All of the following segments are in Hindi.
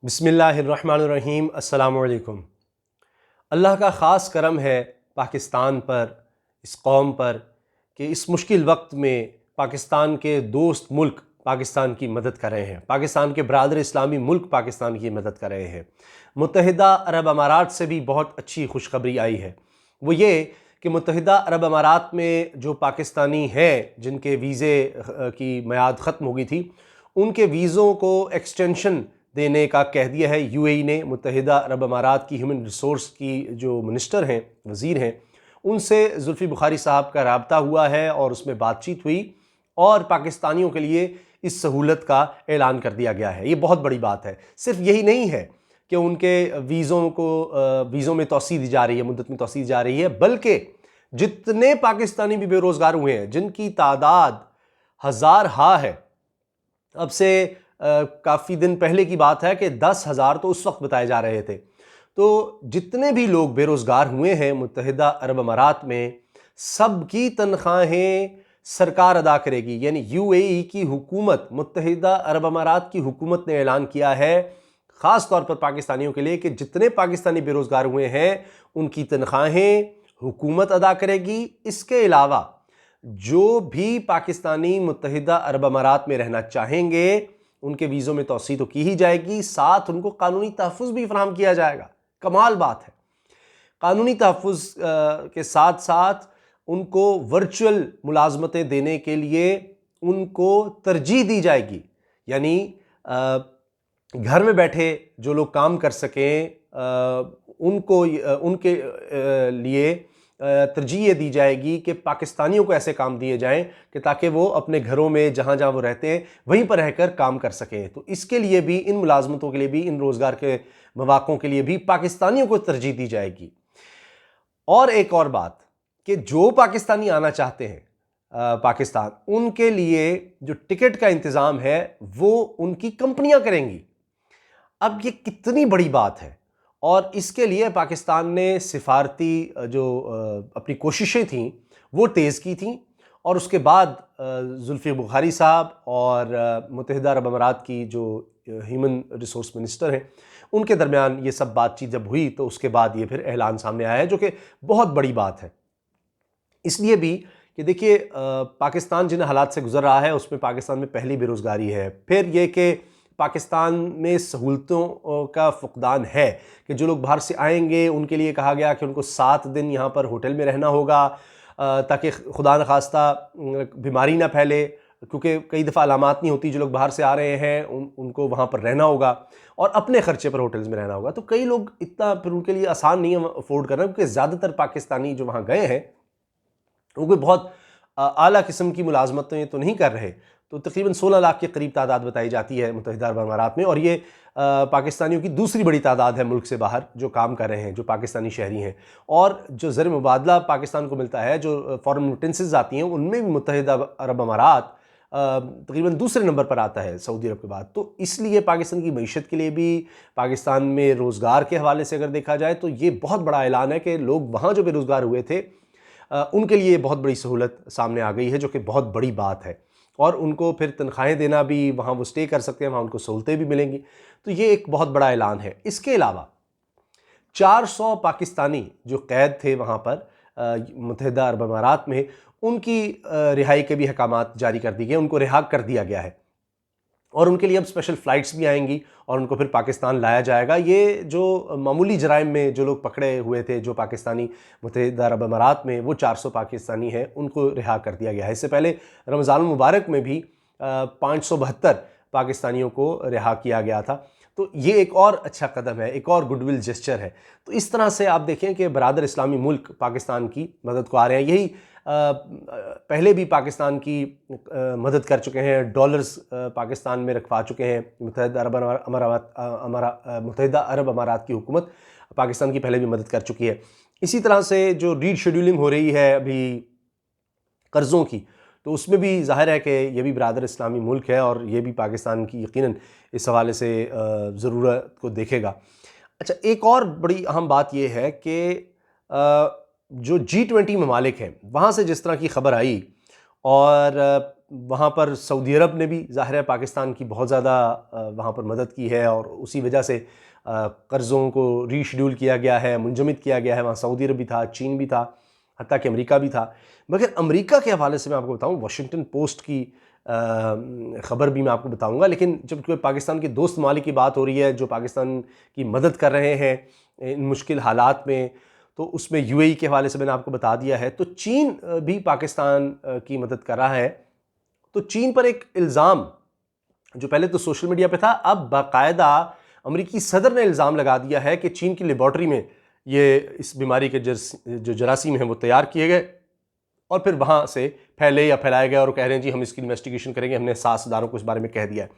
बिस्मिल्लाहिर्रहमानिर्रहीम अस्सलामुअलैकुम। अल्लाह का ख़ास करम है पाकिस्तान पर, इस कौम पर कि इस मुश्किल वक्त में पाकिस्तान के दोस्त मुल्क पाकिस्तान की मदद कर रहे हैं। पाकिस्तान के बरादर इस्लामी मुल्क पाकिस्तान की मदद कर रहे हैं। मुत्तहिदा अरब अमारात से भी बहुत अच्छी खुशखबरी आई है। वो ये कि मुत्तहिदा अरब अमारात में जो पाकिस्तानी हैं जिनके वीज़े की मियाद ख़त्म हो गई थी, उनके वीज़ों को एक्सटेंशन देने का कह दिया है यूएई ने। मुत्तहिदा अरब अमारात की ह्यूमन रिसोर्स की जो मिनिस्टर हैं, वज़ीर हैं, उनसे जुल्फ़ी बुखारी साहब का राब्ता हुआ है और उसमें बातचीत हुई और पाकिस्तानियों के लिए इस सहूलत का ऐलान कर दिया गया है। ये बहुत बड़ी बात है। सिर्फ यही नहीं है कि उनके वीज़ों में तोसी दी जा रही है, मुद्दत में तोसी दी जा रही है, बल्कि जितने पाकिस्तानी भी बेरोज़गार हुए हैं, जिनकी तादाद हज़ार हा है, अब से काफ़ी दिन पहले की बात है कि 10,000 तो उस वक्त बताए जा रहे थे। तो जितने भी लोग बेरोज़गार हुए हैं मुत्तहिदा अरब अमारात में, सब की तनख्वाहें सरकार अदा करेगी। यानी यूएई की हुकूमत, मुत्तहिदा अरब अमारात की हुकूमत ने ऐलान किया है ख़ास तौर पर पाकिस्तानियों के लिए कि जितने पाकिस्तानी बेरोज़गार हुए हैं उनकी तनख्वाहें हुकूमत अदा करेगी। इसके अलावा जो भी पाकिस्तानी मुत्तहिदा अरब अमारात में रहना चाहेंगे उनके वीज़ों में तोसी तो की ही जाएगी, साथ उनको कानूनी तहफ़्फ़ुज़ भी फराहम किया जाएगा। कमाल बात है। कानूनी तहफ़्फ़ुज़ के साथ साथ उनको वर्चुअल मुलाज़मतें देने के लिए उनको तरजीह दी जाएगी। यानी घर में बैठे जो लोग काम कर सकें उनके लिए तरजीह ये दी जाएगी कि पाकिस्तानियों को ऐसे काम दिए जाएं कि ताकि वो अपने घरों में जहाँ जहाँ वो रहते हैं वहीं पर रहकर काम कर सकें। तो इसके लिए भी, इन मुलाजमतों के लिए भी, इन रोज़गार के मौक़ों के लिए भी पाकिस्तानियों को तरजीह दी जाएगी। और एक और बात कि जो पाकिस्तानी आना चाहते हैं पाकिस्तान, उनके लिए जो टिकट का इंतज़ाम है वो उनकी कंपनियां करेंगी। अब ये कितनी बड़ी बात है। और इसके लिए पाकिस्तान ने सिफारती जो अपनी कोशिशें थीं वो तेज़ की थीं और उसके बाद जुल्फ़ी बुखारी साहब और मुत्तहिदा अरब अमारात की जो ह्यूमन रिसोर्स मिनिस्टर हैं उनके दरमियान ये सब बातचीत जब हुई तो उसके बाद ये फिर ऐलान सामने आया है, जो कि बहुत बड़ी बात है। इसलिए भी कि देखिए पाकिस्तान जिन हालात से गुजर रहा है उसमें पाकिस्तान में पहली बेरोज़गारी है, फिर ये कि पाकिस्तान में सहूलतों का फुकदान है कि जो लोग बाहर से आएंगे उनके लिए कहा गया कि उनको 7 दिन यहाँ पर होटल में रहना होगा ताकि खुदा न खास्ता बीमारी ना फैले, क्योंकि कई दफ़ा अलामात नहीं होती। जो लोग बाहर से आ रहे हैं उनको वहाँ पर रहना होगा और अपने ख़र्चे पर होटल्स में रहना होगा। तो कई लोग इतना फिर उनके लिए आसान नहीं है अफोर्ड करना, क्योंकि ज़्यादातर पाकिस्तानी जो वहाँ गए हैं वो कोई बहुत आला किस्म की मुलाजमतें तो नहीं कर रहे। तो तकरीबन 16 लाख के करीब तादाद बताई जाती है मुत्तहिदा अरब अमारात में, और ये पाकिस्तानियों की दूसरी बड़ी तादाद है मुल्क से बाहर जो काम कर रहे हैं, जो पाकिस्तानी शहरी हैं। और जो ज़र मुबादला पाकिस्तान को मिलता है, जो फ़ॉरेन रेमिटेंसेस आती हैं, उनमें भी मुत्तहिदा अरब अमारात तकरीबन दूसरे नंबर पर आता है सऊदी अरब के बाद। तो इसलिए पाकिस्तान की मईशत के लिए भी, पाकिस्तान में रोज़गार के हवाले से अगर देखा जाए तो ये बहुत बड़ा ऐलान है कि लोग वहाँ जो बेरोज़गार हुए थे उनके लिए बहुत बड़ी सहूलत सामने आ गई है, जो कि बहुत बड़ी बात है। और उनको फिर तनख्वाहें देना भी, वहाँ वो स्टे कर सकते हैं, वहाँ उनको सहूलतें भी मिलेंगी। तो ये एक बहुत बड़ा ऐलान है। इसके अलावा 400 पाकिस्तानी जो कैद थे वहाँ पर मुत्तहिदा अरब अमारात में, उनकी रिहाई के भी अहकामात जारी कर दिए गए, उनको रिहा कर दिया गया है और उनके लिए अब स्पेशल फ़्लाइट्स भी आएंगी और उनको फिर पाकिस्तान लाया जाएगा। ये जो मामूली जराइम में जो लोग पकड़े हुए थे, जो पाकिस्तानी मुत्तहिदा अरब अमारात में, वो 400 पाकिस्तानी हैं, उनको रिहा कर दिया गया है। इससे पहले रमज़ान मुबारक में भी 572 पाकिस्तानियों को रिहा किया गया था। तो ये एक और अच्छा कदम है, एक और गुडविल जेस्चर है। तो इस तरह से आप देखें कि बरादर इस्लामी मुल्क पाकिस्तान की मदद को आ रहे हैं। यही पहले भी पाकिस्तान की मदद कर चुके हैं, डॉलर्स पाकिस्तान में रखवा चुके हैं। मुत्तहिदा अरब अमारात की हुकूमत पाकिस्तान की पहले भी मदद कर चुकी है। इसी तरह से जो रीशेड्यूलिंग हो रही है अभी कर्ज़ों की, तो उसमें भी ज़ाहिर है कि ये भी बरादर इस्लामी मुल्क है और ये भी पाकिस्तान की यकीनन इस हवाले से ज़रूरत को देखेगा। अच्छा, एक और बड़ी अहम बात यह है कि जो G20 ममालिक हैं, वहाँ से जिस तरह की ख़बर आई और वहाँ पर सऊदी अरब ने भी ज़ाहिर है पाकिस्तान की बहुत ज़्यादा वहाँ पर मदद की है और उसी वजह से कर्ज़ों को रीशेड्यूल किया गया है, मुंजमद किया गया है। वहाँ सऊदी अरब भी था, चीन भी था, हत्ता कि अमेरिका भी था। मगर अमेरिका के हवाले से मैं आपको बताऊँ, वाशिंगटन पोस्ट की ख़बर भी मैं आपको बताऊँगा, लेकिन जब कोई पाकिस्तान के दोस्त ममालिक की बात हो रही है जो पाकिस्तान की मदद कर रहे हैं इन मुश्किल हालात में, तो उसमें यूएई के हवाले से मैंने आपको बता दिया है। तो चीन भी पाकिस्तान की मदद कर रहा है। तो चीन पर एक इल्ज़ाम जो पहले तो सोशल मीडिया पे था, अब बाकायदा अमेरिकी सदर ने इल्ज़ाम लगा दिया है कि चीन की लेबॉर्ट्री में ये इस बीमारी के जो जरासीम हैं वो तैयार किए गए और फिर वहाँ से फैले या फैलाए गए और कह रहे हैं जी हम इसकी इन्वेस्टिगेशन करेंगे, हमने साझेदारों को इस बारे में कह दिया है।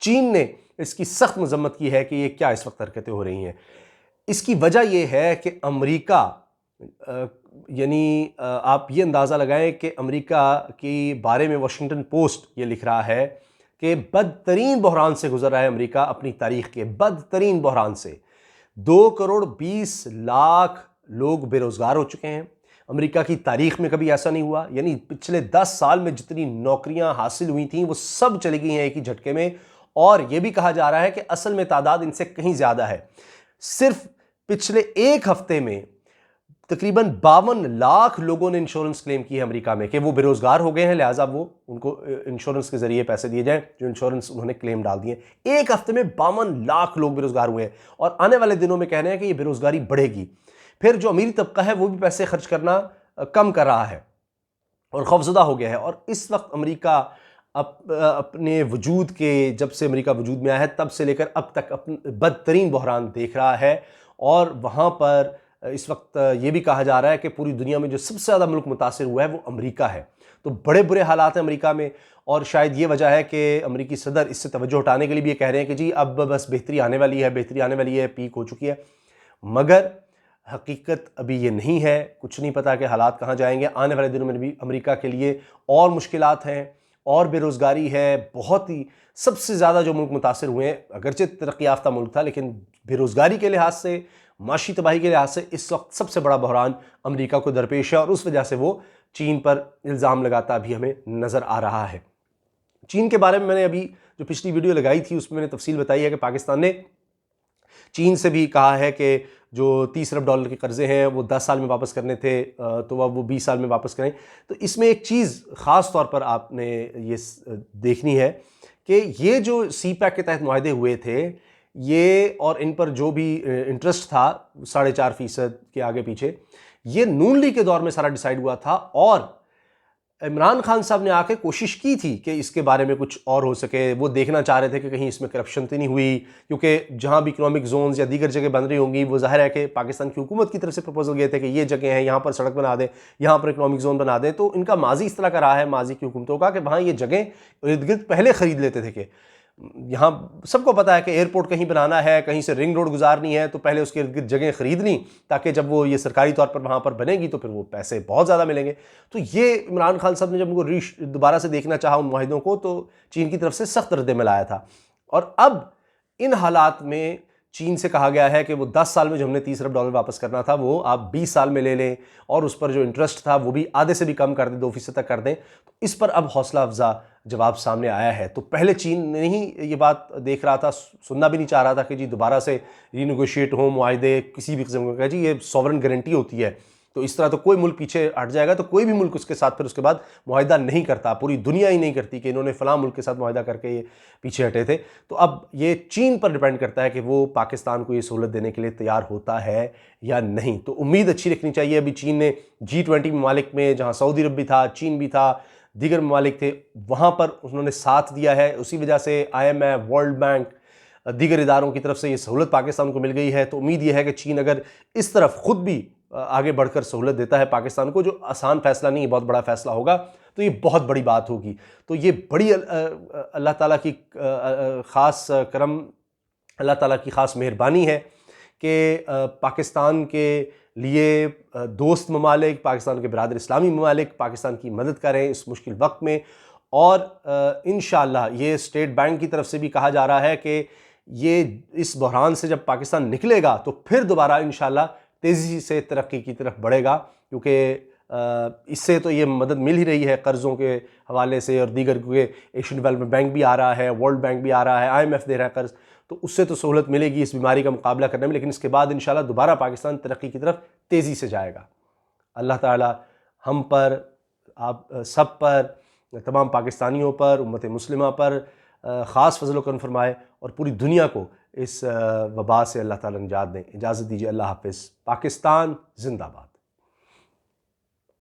चीन ने इसकी सख्त मजम्मत की है कि ये क्या इस वक्त हरकतें हो रही हैं। इसकी वजह यह है कि अमेरिका यानी आप ये अंदाज़ा लगाएं कि अमेरिका के बारे में वाशिंगटन पोस्ट ये लिख रहा है कि बदतरीन बहरान से गुजर रहा है अमेरिका अपनी तारीख के बदतरीन बहरान से। 2,20,00,000 लोग बेरोज़गार हो चुके हैं। अमेरिका की तारीख में कभी ऐसा नहीं हुआ। यानी पिछले 10 साल में जितनी नौकरियां हासिल हुई थी वो सब चली गई हैं एक ही झटके में। और यह भी कहा जा रहा है कि असल में तादाद इनसे कहीं ज़्यादा है। सिर्फ पिछले एक हफ्ते में तकरीबन 52 लाख लोगों ने इंश्योरेंस क्लेम की है अमेरिका में कि वो बेरोजगार हो गए हैं, लिहाजा वो उनको इंश्योरेंस के जरिए पैसे दिए जाएं जो इंश्योरेंस उन्होंने क्लेम डाल दिए। एक हफ्ते में 52 लाख लोग बेरोजगार हुए हैं और आने वाले दिनों में कह रहे हैं कि ये बेरोजगारी बढ़ेगी। फिर जो अमीर तबका है वो भी पैसे खर्च करना कम कर रहा है और खौफजदा हो गया है। और इस वक्त अमेरिका अपने वजूद के, जब से अमेरिका वजूद में आया है तब से लेकर अब तक अपने बदतरीन बहरान देख रहा है। और वहाँ पर इस वक्त ये भी कहा जा रहा है कि पूरी दुनिया में जो सबसे ज़्यादा मुल्क मुतासिर हुआ है वो अमेरिका है। तो बड़े बुरे हालात हैं अमेरिका में और शायद ये वजह है कि अमेरिकी सदर इससे तवज्जो हटाने के लिए भी ये कह रहे हैं कि जी अब बस बेहतरी आने वाली है, बेहतरी आने वाली है, पीक हो चुकी है। मगर हकीकत अभी ये नहीं है, कुछ नहीं पता कि हालात कहाँ जाएंगे। आने वाले दिनों में भी अमेरिका के लिए और मुश्किलात हैं और बेरोज़गारी है। बहुत ही सबसे ज़्यादा जो मुल्क मुतासिर हुए हैं, अगरचे तरक्की याफ्ता मुल्क था लेकिन बेरोज़गारी के लिहाज से, माशी तबाही के लिहाज से इस वक्त सबसे बड़ा बहरान अमेरिका को दरपेश है और उस वजह से वो चीन पर इल्ज़ाम लगाता भी हमें नज़र आ रहा है। चीन के बारे में मैंने अभी जो पिछली वीडियो लगाई थी उसमें मैंने तफसील बताई है कि पाकिस्तान ने चीन से भी कहा है कि जो $30 अरब के कर्जे हैं वो 10 साल में वापस करने थे, तो अब वो 20 साल में वापस करें। तो इसमें एक चीज़ ख़ास तौर पर आपने ये देखनी है कि ये जो CPEC के तहत मुआहदे हुए थे, ये और इन पर जो भी इंटरेस्ट था 4.5% के आगे पीछे, ये नून लीग के दौर में सारा डिसाइड हुआ था। और इमरान खान साहब ने आके कोशिश की थी कि इसके बारे में कुछ और हो सके। वो देखना चाह रहे थे कि कहीं इसमें करप्शन तो नहीं हुई, क्योंकि जहां भी इकोनॉमिक जोन्स या दीगर जगह बन रही होंगी वो जाहिर है कि पाकिस्तान की हुकूमत की तरफ से प्रपोजल गए थे कि ये जगह है, यहाँ पर सड़क बना दें, यहाँ पर इकोनॉमिक जोन बना दें। तो इनका माजी इस तरह का रहा है, माजी की हुकूमतों का, कि वहाँ ये जगह इर्द गिर्द पहले ख़रीद लेते थे। कि यहाँ सबको पता है कि एयरपोर्ट कहीं बनाना है, कहीं से रिंग रोड गुजारनी है, तो पहले उसके इर्द गिर्द जगह खरीद ली ताकि जब वो ये सरकारी तौर पर वहाँ पर बनेगी तो फिर वो पैसे बहुत ज़्यादा मिलेंगे। तो ये इमरान खान साहब ने जब उनको दोबारा से देखना चाहा उन मुआहिदों को, तो चीन की तरफ से सख्त रद्द-ए-अमल आया था। और अब इन हालात में चीन से कहा गया है कि वो 10 साल में जो हमने $30 अरब वापस करना था वो आप 20 साल में ले लें और उस पर जो इंटरेस्ट था वो भी आधे से भी कम कर दें, 2% तक कर दें। तो इस पर अब हौसला अफजा जवाब सामने आया है। तो पहले चीन नहीं ये बात देख रहा था, सुनना भी नहीं चाह रहा था कि जी दोबारा से रीनेगोशिएट हो मुआहदे किसी भी किस्म का, जी ये सॉवरेन गारंटी होती है, तो इस तरह तो कोई मुल्क पीछे हट जाएगा तो कोई भी मुल्क उसके साथ फिर उसके बाद मुआहिदा नहीं करता। पूरी दुनिया ही नहीं करती कि इन्होंने फलां मुल्क के साथ मुआहिदा करके ये पीछे हटे थे। तो अब ये चीन पर डिपेंड करता है कि वो पाकिस्तान को ये सहूलत देने के लिए तैयार होता है या नहीं। तो उम्मीद अच्छी रखनी चाहिए। अभी चीन ने G20 ममालिक में, जहाँ सऊदी अरब भी था, चीन भी था, दीगर ममालिक थे, वहाँ पर उन्होंने साथ दिया है। उसी वजह से IMF, वर्ल्ड बैंक, दीगर इदारों की तरफ से ये सहूलत पाकिस्तान को मिल गई है। तो उम्मीद यह है कि चीन अगर इस तरफ खुद भी आगे बढ़कर सहूलत देता है पाकिस्तान को, जो आसान फैसला नहीं, बहुत बड़ा फैसला होगा, तो ये बहुत बड़ी बात होगी। तो ये बड़ी अल्लाह ताला की ख़ास करम, अल्लाह ताला की ख़ास मेहरबानी है कि पाकिस्तान के लिए दोस्त ममालिक, पाकिस्तान के बिरादर इस्लामी ममालिक पाकिस्तान की मदद करें इस मुश्किल वक्त में। और इंशाअल्लाह ये स्टेट बैंक की तरफ से भी कहा जा रहा है कि ये इस बहरान से जब पाकिस्तान निकलेगा तो फिर दोबारा इंशाअल्लाह तेज़ी से तरक्की की तरफ बढ़ेगा, क्योंकि इससे तो ये मदद मिल ही रही है कर्ज़ों के हवाले से और दीगर, क्योंकि एशियन डेवलपमेंट बैंक भी आ रहा है, वर्ल्ड बैंक भी आ रहा है, IMF दे रहा है कर्ज़, तो उससे तो सहूलत मिलेगी इस बीमारी का मुकाबला करने में। लेकिन इसके बाद इंशाल्लाह दोबारा पाकिस्तान तरक्की की तरफ तेज़ी से जाएगा। अल्लाह ताला हम पर, आप सब पर, तमाम पाकिस्तानियों पर, उम्मत मुस्लिमा पर ख़ास फजल करम फरमाए और पूरी दुनिया को इस वबा से अल्लाह ताला निजात दें। इजाज़त दीजिए, अल्लाह हाफ़िज़। पाकिस्तान जिंदाबाद।